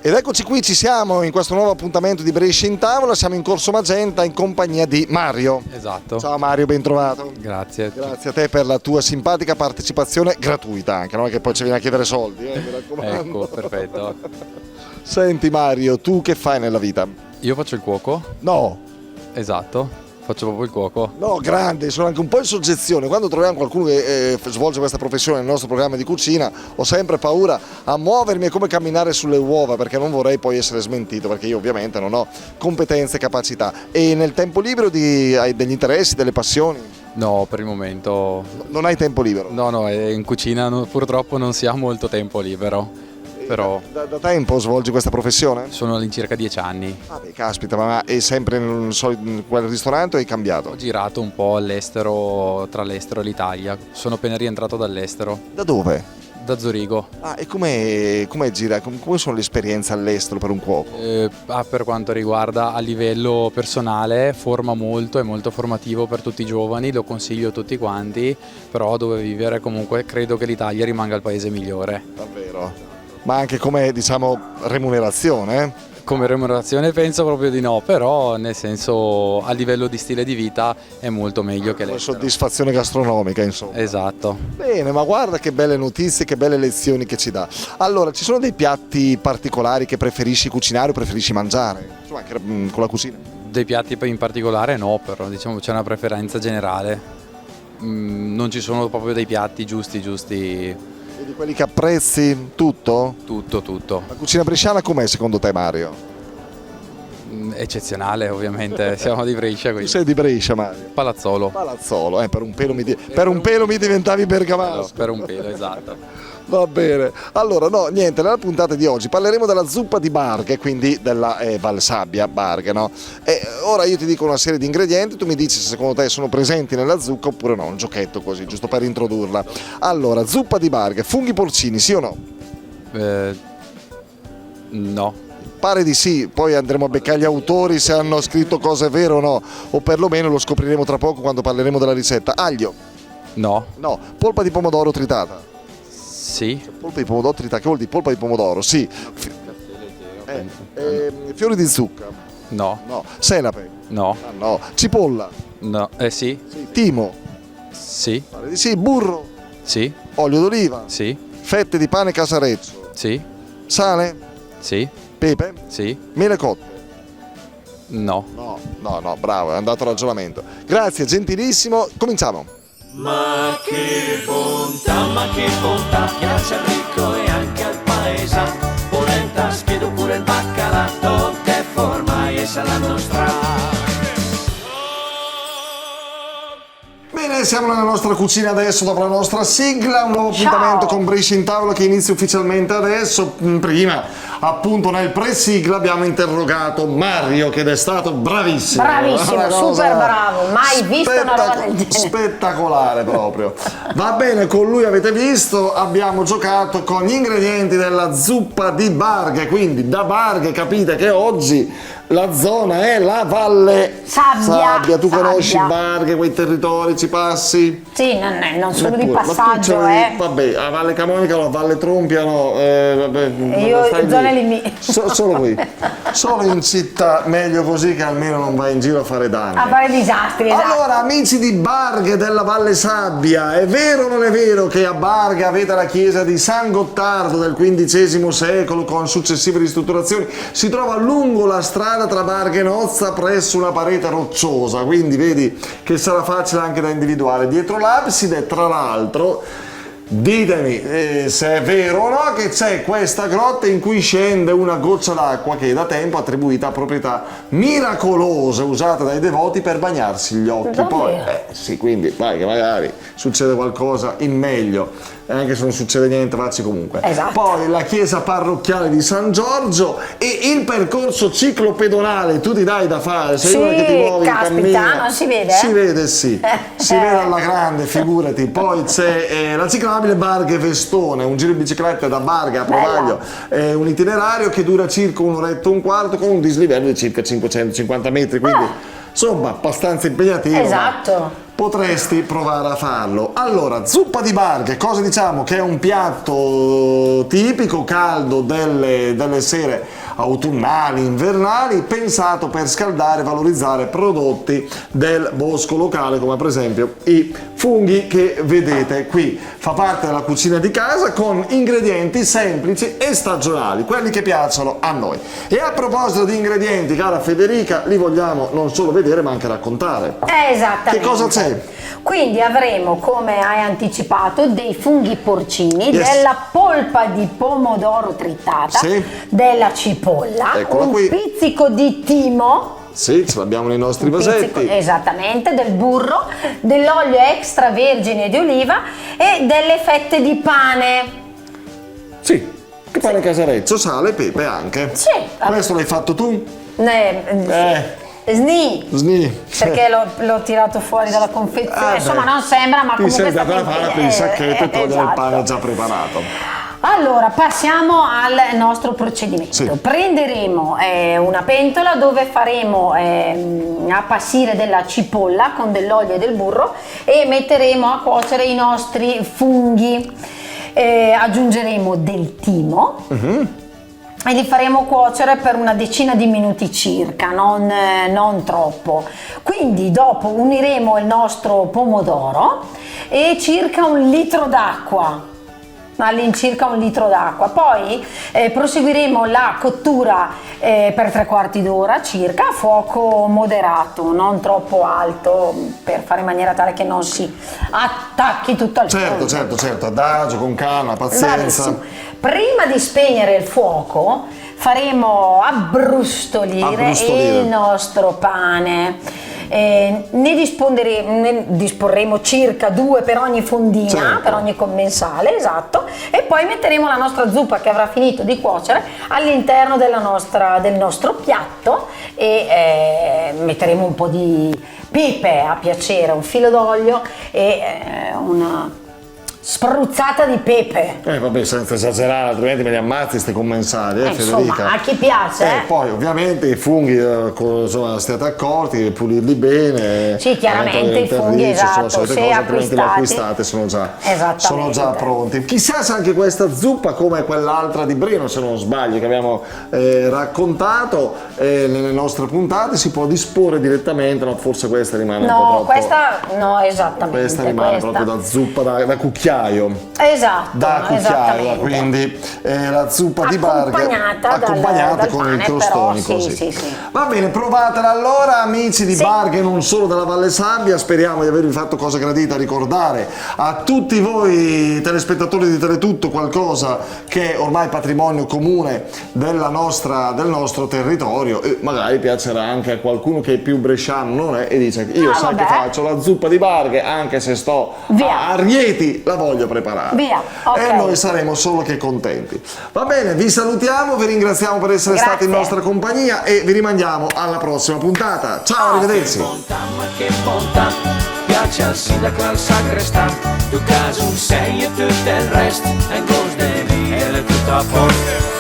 Ed eccoci qui, ci siamo in questo nuovo appuntamento di Brescia in tavola, siamo in Corso Magenta in compagnia di Mario. Esatto. Ciao Mario, ben trovato. Grazie. Grazie a te per la tua simpatica partecipazione gratuita anche, non è che poi ci viene a chiedere soldi, mi raccomando. Ecco, perfetto. Senti Mario, tu che fai nella vita? Io faccio il cuoco. No, Esatto, faccio proprio il cuoco. no, grande, sono anche un po' in soggezione. Quando troviamo qualcuno che svolge questa professione nel nostro programma di cucina, ho sempre paura a muovermi, è come camminare sulle uova, perché non vorrei poi essere smentito, perché io ovviamente non ho competenze e capacità. E nel tempo libero hai degli interessi, delle passioni? No, per il momento Non hai tempo libero? no, in cucina purtroppo non si ha molto tempo libero, però Da tempo svolgi questa professione? sono all'incirca 10 anni. Ah beh, caspita, ma è sempre in quel ristorante o hai cambiato? Ho girato un po' all'estero, tra l'estero e l'Italia. Sono appena rientrato dall'estero, Da dove? da Zurigo. Ah, e come gira? Come sono le esperienze all'estero per un cuoco? Per quanto riguarda a livello personale, forma molto, è molto formativo per tutti i giovani, lo consiglio a tutti quanti, però dove vivere comunque credo che l'Italia rimanga il paese migliore. Davvero? Ma anche come, diciamo, remunerazione? Come remunerazione penso proprio di no, però nel senso a livello di stile di vita è molto meglio che Come l'estero. soddisfazione gastronomica, insomma. Esatto. Bene, ma guarda che belle notizie, che belle lezioni che ci dà. Allora, ci sono dei piatti particolari che preferisci cucinare o preferisci mangiare? Insomma, anche con la cucina. Dei piatti in particolare no, però diciamo c'è una preferenza generale. Non ci sono proprio dei piatti giusti, E di quelli che apprezzi tutto? tutto. La cucina bresciana com'è secondo te, Mario? Eccezionale ovviamente, siamo di Brescia Tu quindi. sei di Brescia, Mario. Palazzolo. Palazzolo, per un pelo mi diventavi bergamasco. Per un pelo, esatto. Va bene, allora no, niente, nella puntata di oggi parleremo della zuppa di Barghe, quindi della Valsabbia Barghe, no? E ora io ti dico una serie di ingredienti, tu mi dici se secondo te sono presenti nella zucca oppure no, un giochetto così, giusto per introdurla. Allora, zuppa di Barghe, funghi porcini, sì o no? No. Pare di sì, poi andremo a beccare gli autori se hanno scritto cose vere o no, o perlomeno lo scopriremo tra poco quando parleremo della ricetta. Aglio? No. No. Polpa di pomodoro tritata? Sì. Polpa di pomodoro tritata, che vuol dire polpa di pomodoro? Sì. Fiori di zucca? No. No. Senape? No. Ah, no. Cipolla? No. Sì. Sì. Timo? Sì. Pare di sì. Burro? Sì. Olio d'oliva? Sì. Fette di pane casareccio? Sì. Sale? Sì. Pepe? Sì. Mele cotte? No. No, bravo, è andato a ragionamento. Grazie, gentilissimo. Cominciamo. Ma che bontà, piace al ricco e anche al paesano. Polenta, schiedo pure il baccalà, che forma e la nostra. Bene, siamo nella nostra cucina adesso dopo la nostra sigla, un nuovo appuntamento con Brescia in tavola che inizia ufficialmente adesso. Prima, appunto nel pre-sigla abbiamo interrogato Mario che è stato bravissimo. Bravissimo, Una cosa super bravo, mai visto una roba del genere. Spettacolare proprio. Va bene, con lui avete visto, abbiamo giocato con gli ingredienti della zuppa di Barghe, quindi da Barghe capite che oggi la zona è la Valle Sabbia. Tu conosci Sabbia. Barghe, quei territori, ci passi? Sì, non solo di Neppure. Ma tu passaggio, c'avevi- Vabbè, a Valle Camonica no, a Valle Trompia no. Io stai zone lì. lì. Solo qui. Solo in città, meglio così che almeno non vai in giro a fare danni. A fare disastri, esatto. Allora, amici di Barghe della Valle Sabbia, è vero o non è vero che a Barghe avete la chiesa di San Gottardo del XV secolo con successive ristrutturazioni? Si trova lungo la strada tra Barghe e Nozza presso una parete rocciosa, quindi vedi che sarà facile anche da individuare. Dietro l'abside, tra l'altro, ditemi se è vero o no che c'è questa grotta in cui scende una goccia d'acqua che da tempo attribuita a proprietà miracolose usate dai devoti per bagnarsi gli occhi. Davvero? Poi sì, quindi vai che magari succede qualcosa in meglio, e anche se non succede niente vacci comunque. Esatto. Poi la chiesa parrocchiale di San Giorgio e il percorso ciclopedonale, tu ti dai da fare, sei Sì, una che ti muovi, caspita, cammina. non si vede? Si vede, sì, si vede alla grande, figurati. Poi c'è la ciclabile Barghe Vestone, un giro in bicicletta da Barghe a Provaglio, un itinerario che dura circa un'oretta e un quarto con un dislivello di circa 550 metri, quindi insomma abbastanza impegnativo. Esatto. potresti provare a farlo. Allora, zuppa di Barghe, cosa diciamo? Che è un piatto tipico, caldo delle sere autunnali, invernali, pensato per scaldare e valorizzare prodotti del bosco locale, come per esempio i funghi che vedete qui. Fa parte della cucina di casa con ingredienti semplici e stagionali, quelli che piacciono a noi. E a proposito di ingredienti, cara Federica, li vogliamo non solo vedere ma anche raccontare. Esattamente. Che cosa c'è? Quindi avremo, come hai anticipato, dei funghi porcini, Yes. della polpa di pomodoro tritata, Sì. della cipolla, Eccola un qui. pizzico di timo, Sì, ce l'abbiamo nei nostri un pizzico, vasetti. esattamente, del burro, dell'olio extravergine di oliva e delle fette di pane. Sì, che pane casareccio, sale, pepe anche. Sì. Questo l'hai fatto tu? Sni. Sni. Perché l'ho tirato fuori dalla confezione, insomma non sembra, ma ti comunque sei sta data la fare per il sacchetto e togliere il esatto. pane già preparato. Allora, passiamo al nostro procedimento. Sì. Prenderemo una pentola dove faremo appassire della cipolla con dell'olio e del burro e metteremo a cuocere i nostri funghi. Aggiungeremo del timo. E li faremo cuocere per una decina di minuti circa, non troppo. Quindi dopo uniremo il nostro pomodoro e circa un litro d'acqua, all'incirca un litro d'acqua. Poi proseguiremo la cottura per 3/4 d'ora circa a fuoco moderato, non troppo alto, per fare in maniera tale che non si attacchi tutto al fuoco. Certo, adagio, con calma, pazienza. Bravissimo. Prima di spegnere il fuoco faremo abbrustolire il nostro pane. Ne disporremo circa 2 per ogni fondina, Certo. per ogni commensale, esatto, e poi metteremo la nostra zuppa che avrà finito di cuocere all'interno del nostro piatto e metteremo un po' di pepe a piacere, un filo d'olio e una spruzzata di pepe. Vabbè, senza esagerare, altrimenti me li ammazzi questi commensali, Insomma, Federica. a chi piace, Poi ovviamente i funghi, insomma, stiate accorti, pulirli bene. Sì, chiaramente anche i funghi, all'interno, esatto, solite se cose, altrimenti li acquistate, Esattamente. sono già pronti. Chissà se anche questa zuppa, come quell'altra di Breno, se non sbaglio, che abbiamo raccontato nelle nostre puntate, si può disporre direttamente, ma forse questa rimane un po' troppo. Questa no, esattamente. Questa rimane proprio da zuppa da cucchiaio. Esatto, Da cucchiaio, esattamente. quindi la zuppa di Barghe accompagnata dal con pane, i crostoni, però, così. sì. Va bene, provatela allora, amici di Sì. Barghe, non solo della Valle Sabbia. Speriamo di avervi fatto cosa gradita, ricordare a tutti voi telespettatori di Teletutto qualcosa che è ormai patrimonio comune del nostro territorio, e magari piacerà anche a qualcuno che è più bresciano, non è, e dice: io sai che faccio la zuppa di Barghe, anche se sto a Rieti, la voglio preparare. Via, ok. E noi saremo solo che contenti. Va bene, vi salutiamo, vi ringraziamo per essere Grazie. stati in nostra compagnia e vi rimandiamo alla prossima puntata. Ciao, arrivederci. Bontà, ma che bontà, piace al sindaco e al sagrestà, tu caso un sei e tutto il resto, e cos de via, tutto a posto.